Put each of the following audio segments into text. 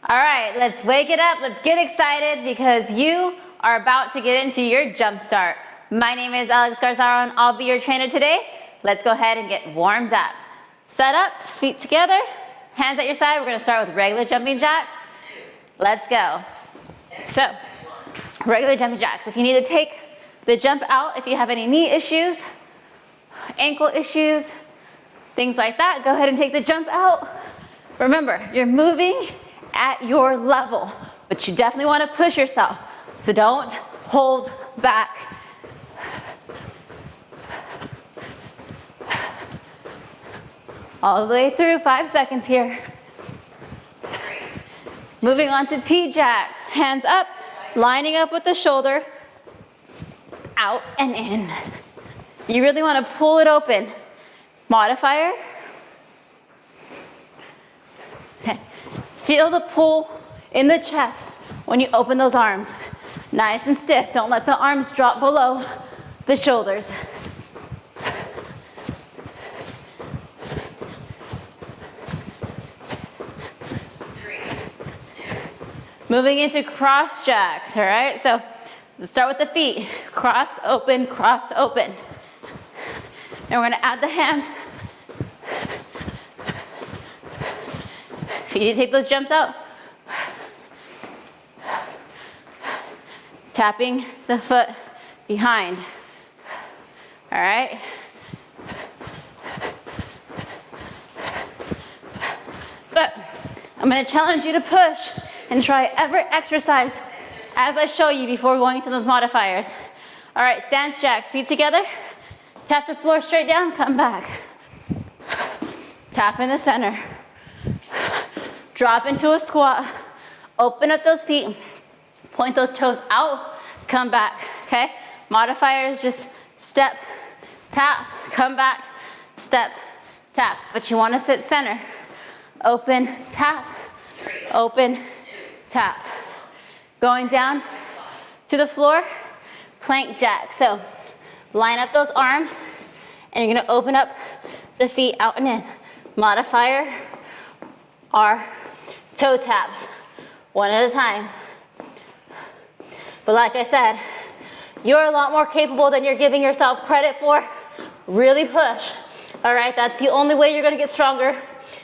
All right, let's wake it up. Let's get excited because you are about to get into your jump start. My name is Alex Garzaro and I'll be your trainer today. Let's go ahead and get warmed up. Set up, feet together, hands at your side. We're gonna start with regular jumping jacks. Let's go. So, regular jumping jacks. If you need to take the jump out, if you have any knee issues, ankle issues, things like that, go ahead and take the jump out. Remember, you're moving at your level, but you definitely want to push yourself, so don't hold back. All the way through, 5 seconds here. Moving on to T-jacks, hands up, lining up with the shoulder, out and in. You really want to pull it open. Modifier. Okay. Feel the pull in the chest when you open those arms. Nice and stiff. Don't let the arms drop below the shoulders. Moving into cross jacks, all right? So let's start with the feet. Cross, open, cross, open. Now we're gonna add the hands. If you need to take those jumps out, tapping the foot behind. All right? But I'm gonna challenge you to push and try every exercise as I show you before going to those modifiers. All right, stance jacks, feet together. Tap the floor straight down, come back. Tap in the center. Drop into a squat. Open up those feet. Point those toes out, come back, okay? Modifiers, just step, tap, come back, step, tap. But you wanna sit center. Open, tap, open, tap. Going down to the floor, plank jack. So line up those arms and you're gonna open up the feet out and in. Modifier are toe taps, one at a time. But like I said, you're a lot more capable than you're giving yourself credit for. Really push, all right? That's the only way you're gonna get stronger.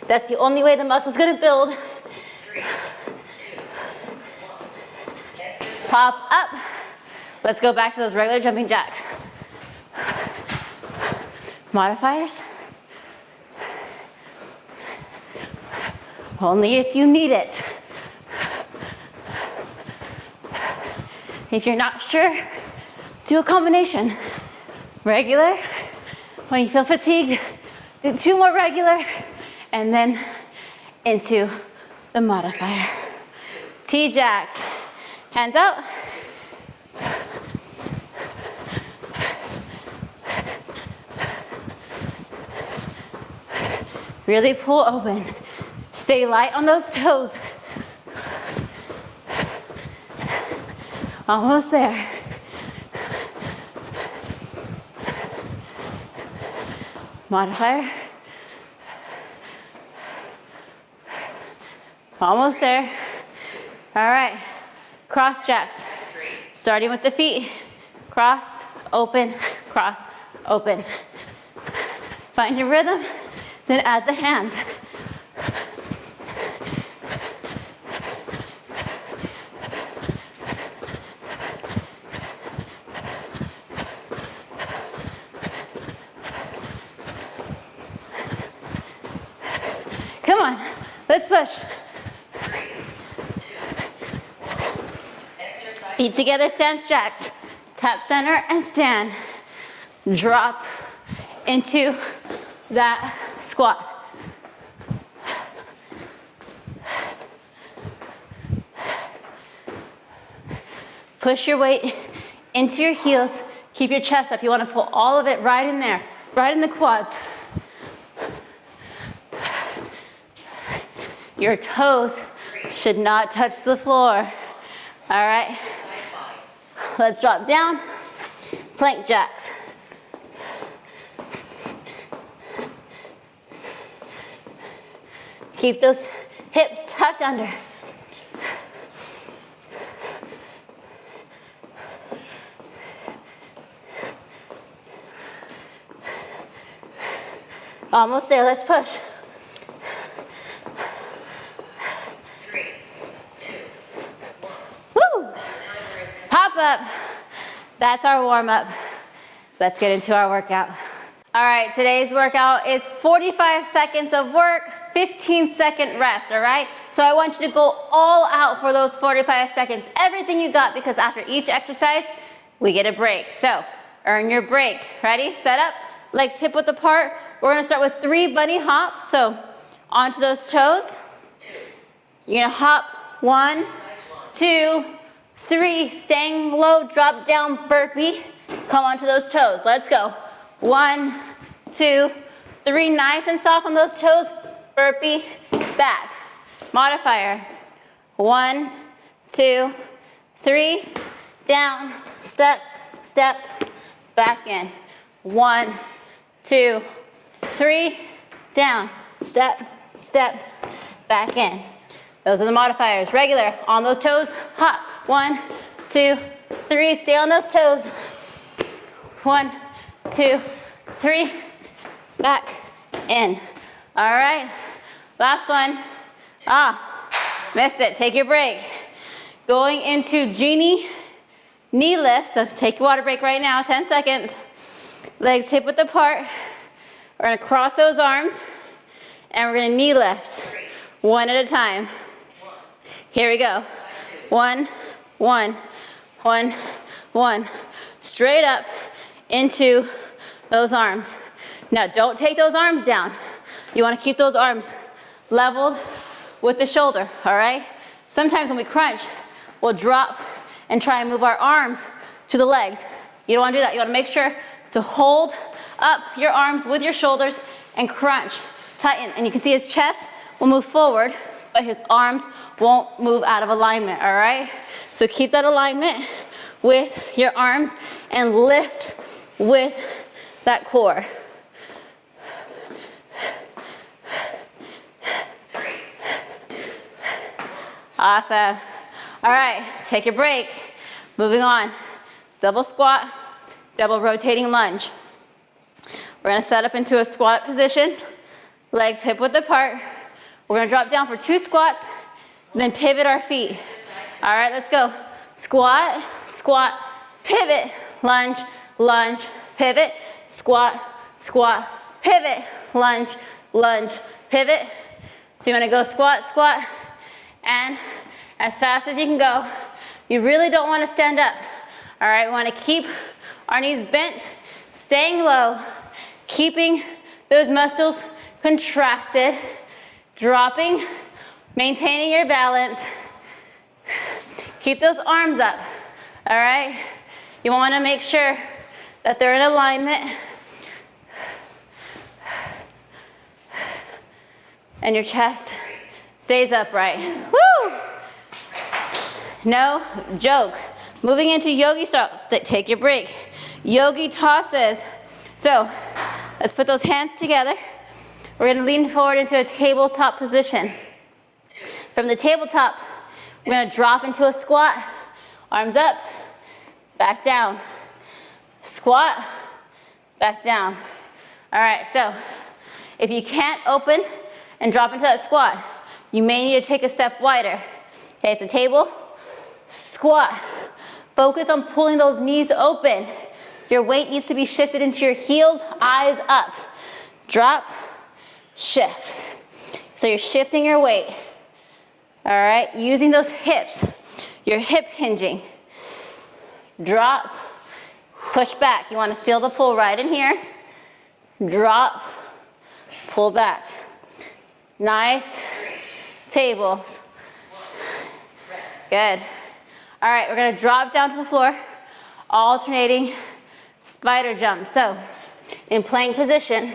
That's the only way the muscle's gonna build. 3, 2, 1. Pop up. Let's go back to those regular jumping jacks. Modifiers. Only if you need it. If you're not sure, do a combination. Regular. When you feel fatigued, do 2 more regular, and then into the modifier. T-jacks. Hands out. Really pull open. Stay light on those toes. Almost there. Modifier. Almost there. All right. Cross jacks. Starting with the feet. Cross, open, cross, open. Find your rhythm, then add the hands. Come on, let's push. 3, 2, 1. Exercise. Feet together, stance jacks. Tap center and stand. Drop into that squat. Push your weight into your heels. Keep your chest up. You want to pull all of it right in there, right in the quads. Your toes should not touch the floor. All right. Let's drop down. Plank jacks. Keep those hips tucked under. Almost there, let's push. 3, 2, 1. Woo! Timer is Pop up. That's our warm up. Let's get into our workout. All right, today's workout is 45 seconds of work, 15-second rest, all right? So I want you to go all out for those 45 seconds, everything you got, because after each exercise, we get a break. So earn your break. Ready, set up, legs hip width apart. We're gonna start with 3 bunny hops. So onto those toes. You're gonna hop 1, 2, 3, staying low, drop down, burpee. Come onto those toes, let's go. 1, 2, 3, nice and soft on those toes, burpee, back. Modifier, 1, 2, 3, down, step, step, back in. 1, 2, 3, down, step, step, back in. Those are the modifiers. Regular, on those toes, hop. 1, 2, 3, stay on those toes. 1, 2, 3, back, in. All right, last one. Missed it, take your break. Going into genie knee lift, so take your water break right now, 10 seconds. Legs hip width apart. We're gonna cross those arms, and we're gonna knee lift, one at a time. Here we go. 1, 1, 1, 1. Straight up into those arms. Now don't take those arms down. You wanna keep those arms leveled with the shoulder, all right? Sometimes when we crunch, we'll drop and try and move our arms to the legs. You don't wanna do that. You wanna make sure to hold up your arms with your shoulders and crunch, tighten. And you can see his chest will move forward, but his arms won't move out of alignment, all right? So keep that alignment with your arms and lift with that core. 3, 2. Awesome. All right, take your break. Moving on. Double squat, double rotating lunge. We're gonna set up into a squat position, legs hip width apart. We're gonna drop down for 2 squats, then pivot our feet. All right, let's go. Squat, squat, pivot, lunge, lunge, pivot, squat, squat, pivot, lunge, lunge, pivot. So you wanna go squat, squat, and as fast as you can go. You really don't wanna stand up. All right, we wanna keep our knees bent, staying low, keeping those muscles contracted, dropping, maintaining your balance. Keep those arms up, all right? You wanna make sure that they're in alignment. And your chest stays upright. Woo! No joke. Moving into yogi style, take your break. Yogi tosses. So let's put those hands together. We're gonna lean forward into a tabletop position. From the tabletop, we're gonna drop into a squat. Arms up, back down. Squat, back down. All right, so if you can't open and drop into that squat, you may need to take a step wider. Okay, so table, squat. Focus on pulling those knees open. Your weight needs to be shifted into your heels, eyes up. Drop, shift. So you're shifting your weight. All right, using those hips. You're hip hinging. Drop, push back. You want to feel the pull right in here. Drop, pull back. Nice. Tables. Good. All right, we're gonna drop down to the floor, alternating spider jump. So, in plank position,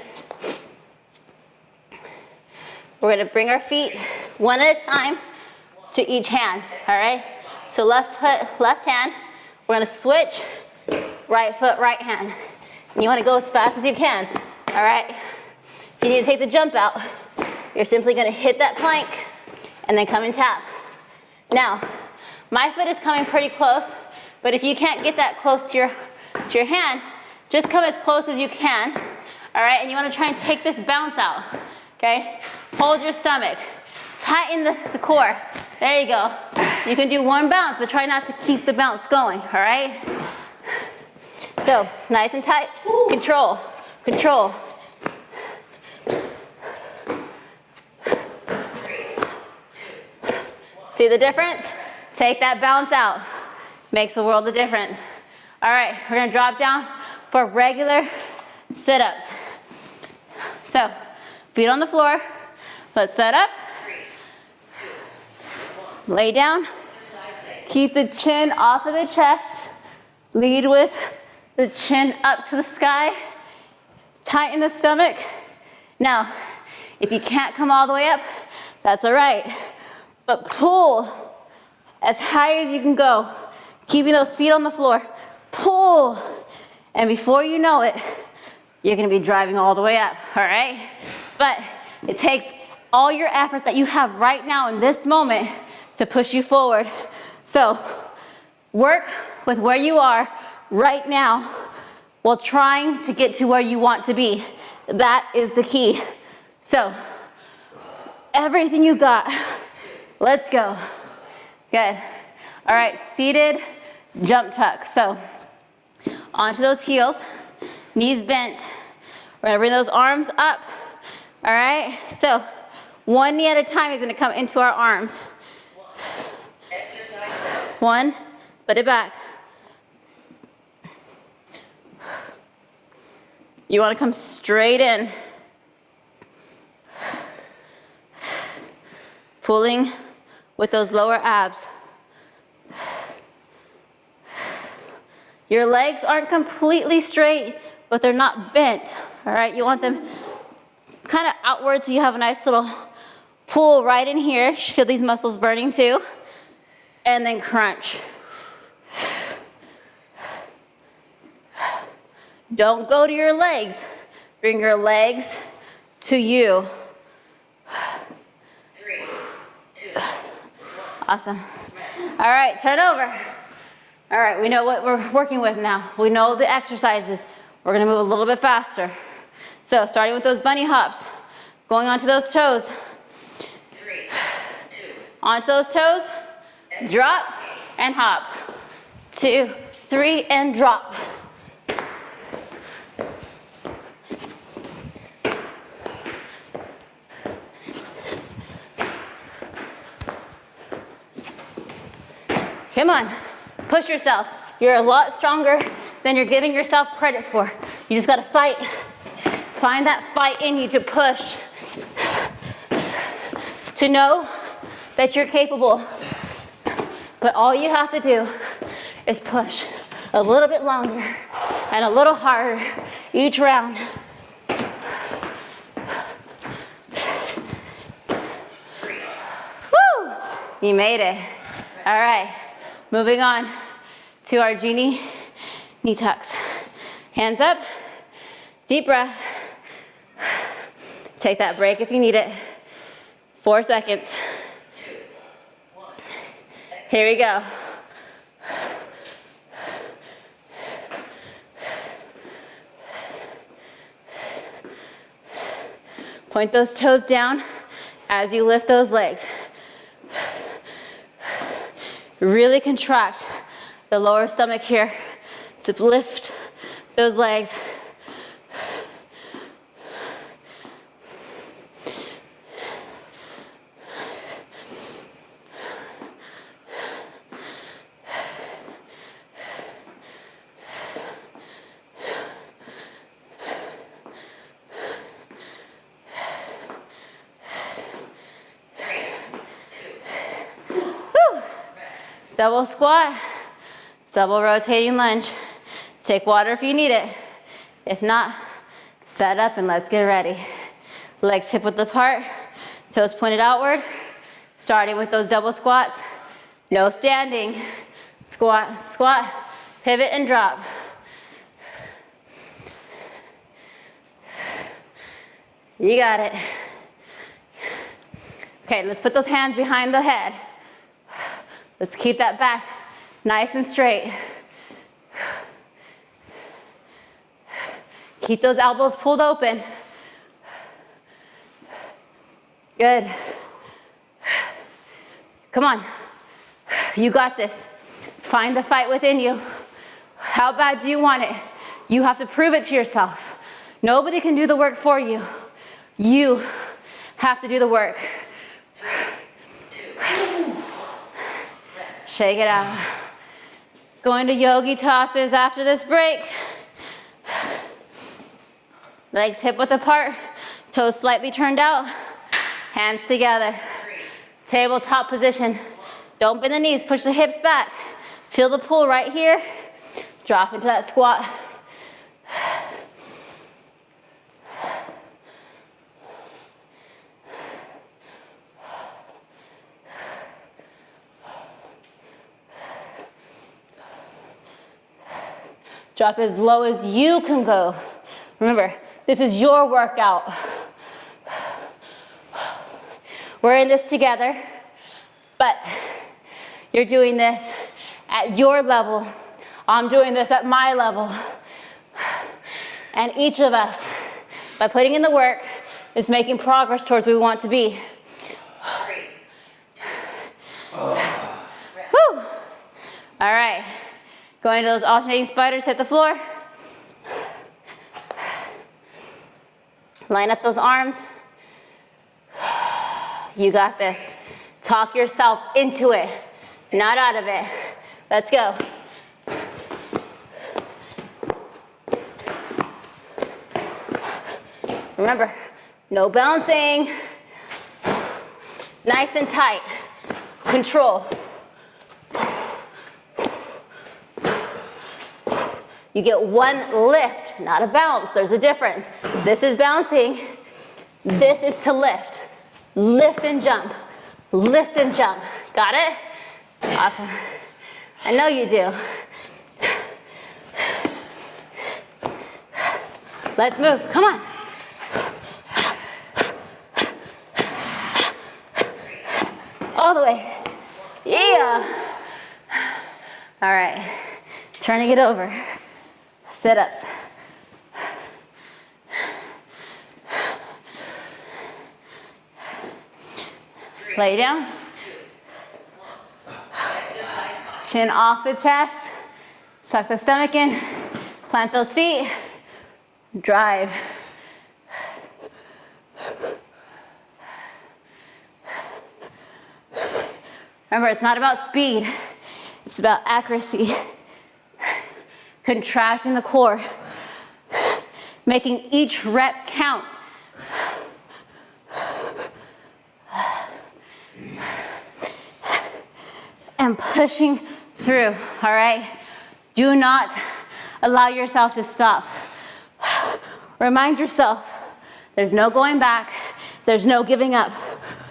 we're gonna bring our feet one at a time to each hand, all right? So left foot, left hand. We're gonna switch, right foot, right hand. And you wanna go as fast as you can, all right? If you need to take the jump out, you're simply gonna hit that plank and then come and tap. Now, my foot is coming pretty close, but if you can't get that close to your hand, just come as close as you can, All right, and you wanna try and take this bounce out, okay? Hold your stomach, tighten the core. There you go. You can do one bounce, but try not to keep the bounce going, all right? So, nice and tight, control, control. 3, 2, 1. See the difference? Take that bounce out. Makes a world of difference. All right, we're gonna drop down for regular sit-ups. So, feet on the floor. Let's set up. 3, 2, 1. Lay down. Exercise 6. Keep the chin off of the chest. Lead with the chin up to the sky. Tighten the stomach. Now, if you can't come all the way up, that's all right. But pull as high as you can go. Keeping those feet on the floor. Pull. And before you know it, you're gonna be driving all the way up, all right? But it takes all your effort that you have right now in this moment to push you forward. So work with where you are right now while trying to get to where you want to be. That is the key. So everything you got, let's go. Good. All right, seated jump tuck. So onto those heels, knees bent. We're gonna bring those arms up. All right, so one knee at a time is gonna come into our arms. Exercise 7. One, put it back. You wanna come straight in. Pulling with those lower abs. Your legs aren't completely straight, but they're not bent, all right? You want them kind of outward so you have a nice little pull right in here. You should feel these muscles burning too. And then crunch. Don't go to your legs. Bring your legs to you. 3, 2, 1. Awesome. All right, turn over. All right, we know what we're working with now. We know the exercises. We're gonna move a little bit faster. So starting with those bunny hops, going onto those toes. 3, 2. Onto those toes, drop and hop. 2, 3, and drop. Come on, push yourself. You're a lot stronger than you're giving yourself credit for. You just gotta fight. Find that fight in you to push. To know that you're capable. But all you have to do is push a little bit longer and a little harder each round. 3. Woo! You made it. All right, moving on to our genie knee tucks. Hands up, deep breath. Take that break if you need it. 4 seconds. 2, 1. Here we go. Point those toes down as you lift those legs. Really contract the lower stomach here to lift those legs. Double squat, double rotating lunge. Take water if you need it. If not, set up and let's get ready. Legs hip width apart, toes pointed outward. Starting with those double squats. No standing. Squat, squat, pivot and drop. You got it. Okay, let's put those hands behind the head. Let's keep that back nice and straight. Keep those elbows pulled open. Good. Come on. You got this. Find the fight within you. How bad do you want it? You have to prove it to yourself. Nobody can do the work for you. You have to do the work. 3, 2, 1. Rest. Shake it out. Going to yogi tosses after this break. Legs hip width apart, toes slightly turned out, hands together. 3, Tabletop position. Don't bend the knees, push the hips back. Feel the pull right here. Drop into that squat. Drop as low as you can go. Remember, this is your workout. We're in this together, but you're doing this at your level. I'm doing this at my level. And each of us, by putting in the work, is making progress towards where we want to be. 3, 2, Whew. All right. Going to those alternating spiders, hit the floor. Line up those arms. You got this. Talk yourself into it, not out of it. Let's go. Remember, no bouncing. Nice and tight. Control. You get one lift, not a bounce. There's a difference. This is bouncing. This is to lift. Lift and jump. Lift and jump. Got it? Awesome. I know you do. Let's move. Come on. All the way. Yeah. All right. Turning it over. Sit-ups. Lay down. 2, 1. Exercise. Chin off the chest. Suck the stomach in. Plant those feet. Drive. Remember, it's not about speed. It's about accuracy. Contracting the core. Making each rep count. And pushing through, all right? Do not allow yourself to stop. Remind yourself, there's no going back, there's no giving up.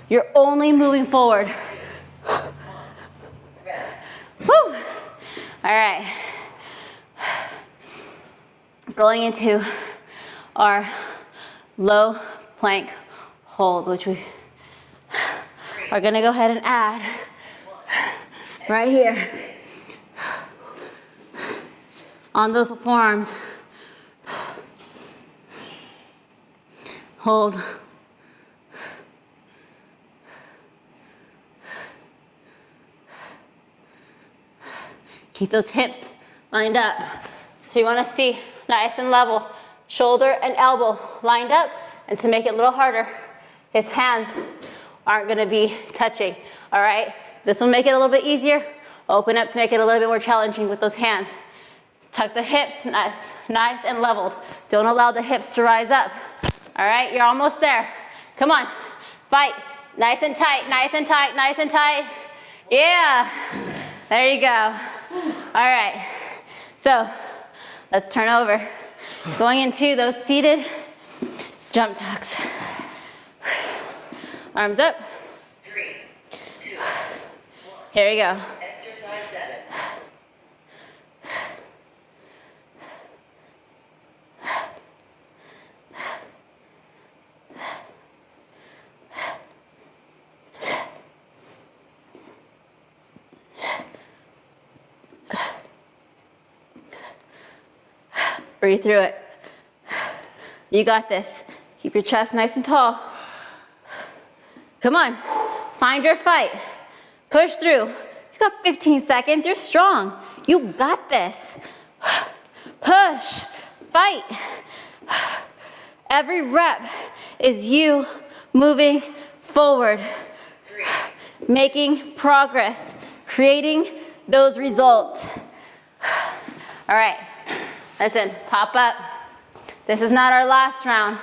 You're only moving forward. Rest. Woo! All right. Going into our low plank hold, which we are gonna go ahead and add right here on those forearms. Hold. Keep those hips lined up. So you want to see nice and level, shoulder and elbow lined up. And to make it a little harder, his hands aren't going to be touching. All right? This will make it a little bit easier. Open up to make it a little bit more challenging with those hands. Tuck the hips, nice and leveled. Don't allow the hips to rise up. All right? You're almost there. Come on. Fight. Nice and tight, nice and tight, nice and tight. Yeah. There you go. All right. So let's turn over. Going into those seated jump tucks. Arms up. 3, 2, 1. Here we go. Exercise 7. Breathe through it. You got this. Keep your chest nice and tall. Come on. Find your fight. Push through. You got 15 seconds. You're strong. You got this. Push. Fight. Every rep is you moving forward, making progress, creating those results. All right, listen, pop up. This is not our last round.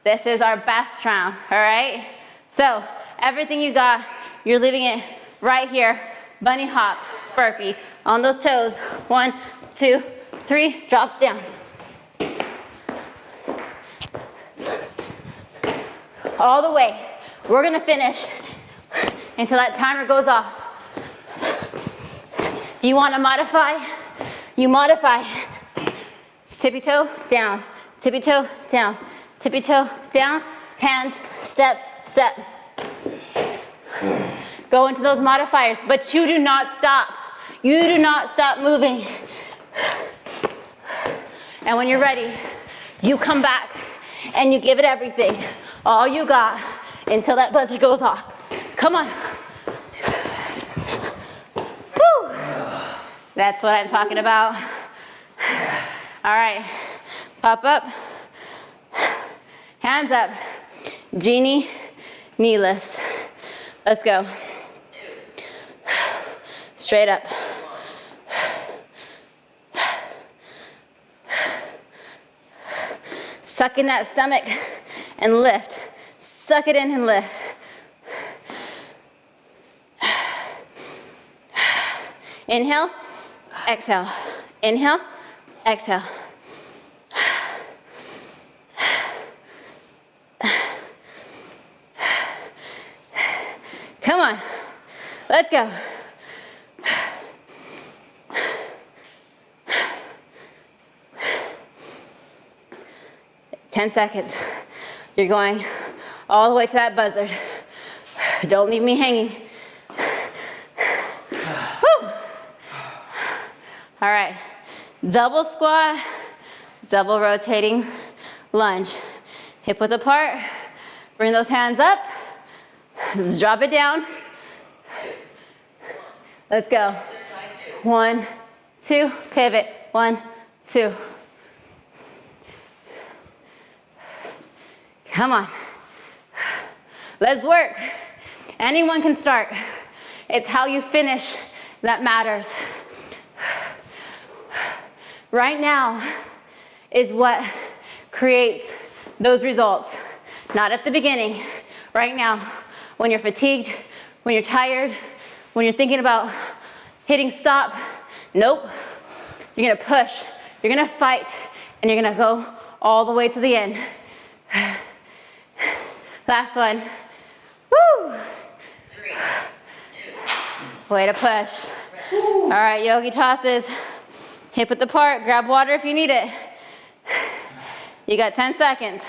This is our best round, all right? So everything you got, you're leaving it right here. Bunny hop, burpee, on those toes. 1, 2, 3, drop down. All the way. We're gonna finish until that timer goes off. You wanna modify? You modify. Tippy toe, down. Tippy toe, down. Tippy toe, down. Hands, step, step. Go into those modifiers, but you do not stop. You do not stop moving. And when you're ready, you come back and you give it everything. All you got until that buzzer goes off. Come on. Woo. That's what I'm talking about. All right, pop up, hands up, genie, knee lifts. Let's go. Straight up. Suck in that stomach and lift. Suck it in and lift. Inhale, exhale. Inhale, exhale. Come on, let's go. Ten seconds. You're going all the way to that buzzer. Don't leave me hanging. Woo. All right, double squat, double rotating lunge. Hip width apart, bring those hands up. Just drop it down. Let's go. 1, 2, pivot. 1, 2. Come on. Let's work. Anyone can start. It's how you finish that matters. Right now is what creates those results. Not at the beginning. Right now, when you're fatigued, when you're tired, when you're thinking about hitting stop. Nope. You're gonna push, you're gonna fight, and you're gonna go all the way to the end. Last one. Woo! 3, 2. Way to push. All right, yogi tosses. Hip width apart, grab water if you need it. You got 10 seconds.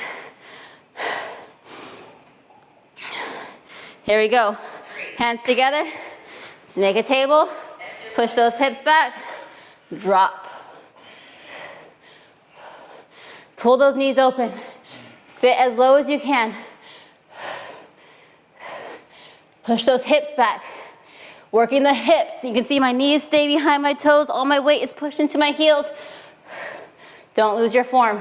Here we go. Hands together. Let's make a table. Push those hips back. Drop. Pull those knees open. Sit as low as you can. Push those hips back. Working the hips. You can see my knees stay behind my toes. All my weight is pushed into my heels. Don't lose your form.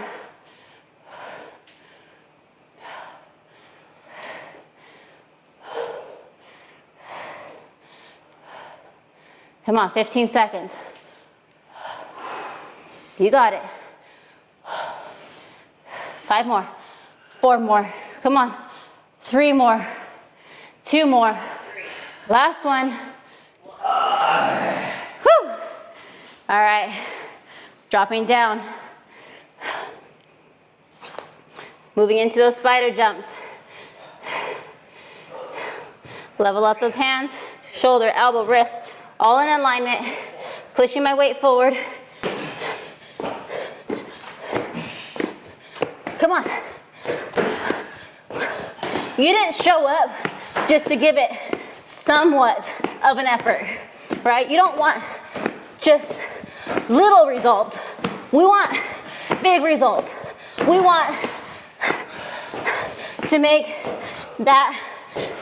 Come on, 15 seconds. You got it. 5 more, 4 more. Come on, 3 more, 2 more. Last one. Whew. All right, dropping down. Moving into those spider jumps. Level out those hands, shoulder, elbow, wrist, all in alignment. Pushing my weight forward. Come on. You didn't show up just to give it somewhat of an effort, right? You don't want just little results. We want big results. We want to make that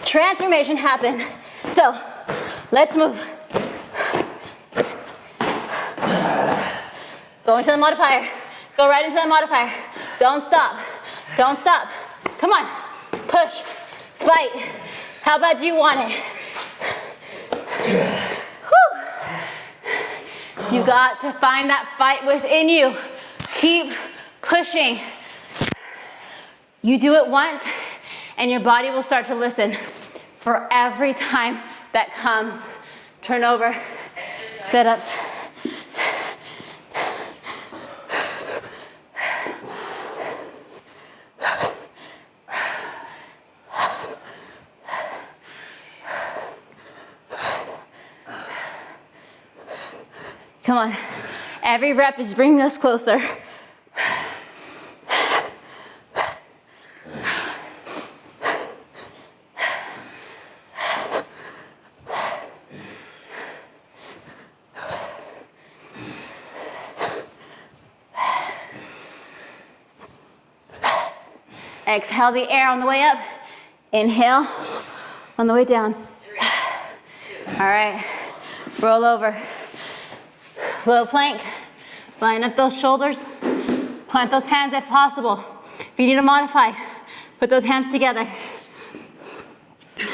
transformation happen. So let's move. Go into the modifier. Go right into the modifier. Don't stop. Don't stop. Come on. Push. Fight. How bad do you want it? Whew. You got to find that fight within you. Keep pushing. You do it once, and your body will start to listen for every time that comes. Turn over, sit-ups. Come on. Every rep is bringing us closer. Exhale the air on the way up. Inhale on the way down. 3, 2. All right. Roll over. Low plank. Line up those shoulders. Plant those hands if possible. If you need to modify, put those hands together. 3,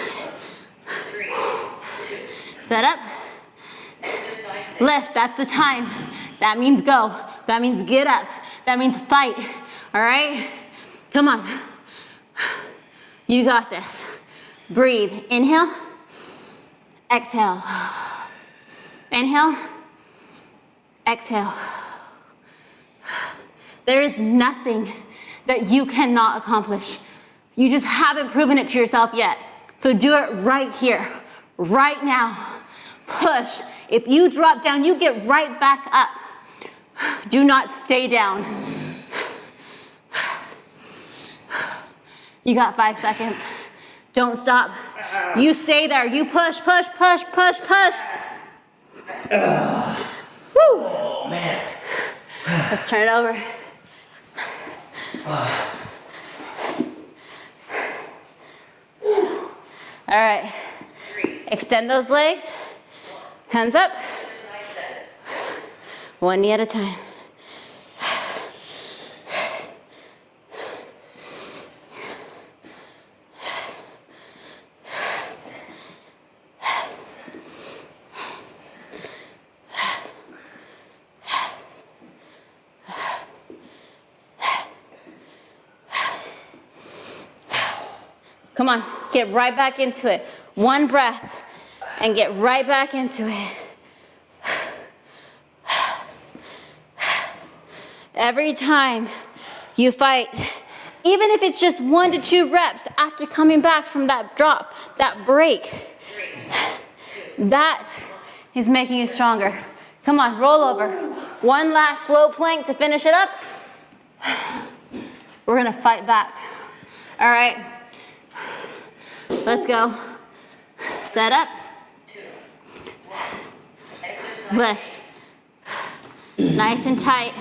2. Set up. Exercise 6. Lift. That's the time. That means go. That means get up. That means fight. All right? Come on. You got this. Breathe. Inhale. Exhale. Inhale. Exhale. There is nothing that you cannot accomplish. You just haven't proven it to yourself yet. So do it right here, right now. Push. If you drop down, you get right back up. Do not stay down. You got 5 seconds. Don't stop. You stay there. You push, push, push, push, push. Woo. Oh, man. Let's turn it over. All right. 3. Extend those legs. Hands up. Exercise 7. One knee at a time. Come on, get right back into it. One breath and get right back into it. Every time you fight, even if it's just 1 to 2 reps after coming back from that drop, that break, 3, 2. that is making you stronger. Come on, roll over. One last slow plank to finish it up. We're gonna fight back. All right. Let's go. Set up. 2, 1. Exercise. Lift. Nice and tight.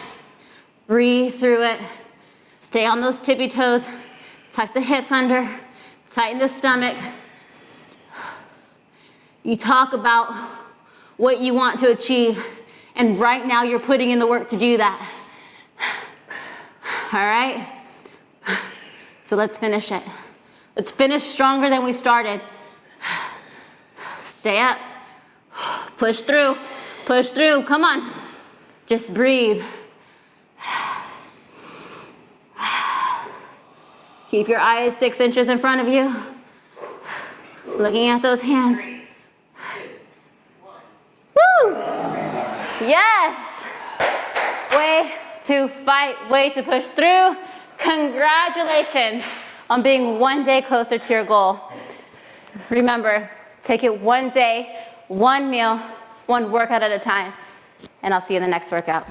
Breathe through it. Stay on those tippy toes. Tuck the hips under. Tighten the stomach. You talk about what you want to achieve, and right now you're putting in the work to do that. All right? So let's finish it. Let's finish stronger than we started. Stay up. Push through. Push through. Come on. Just breathe. Keep your eyes 6 inches in front of you. Looking at those hands. 3, 2, 1. Woo! Yes! Way to fight, way to push through. Congratulations on being 1 day closer to your goal. Remember, take it 1 day, 1 meal, 1 workout at a time. And I'll see you in the next workout.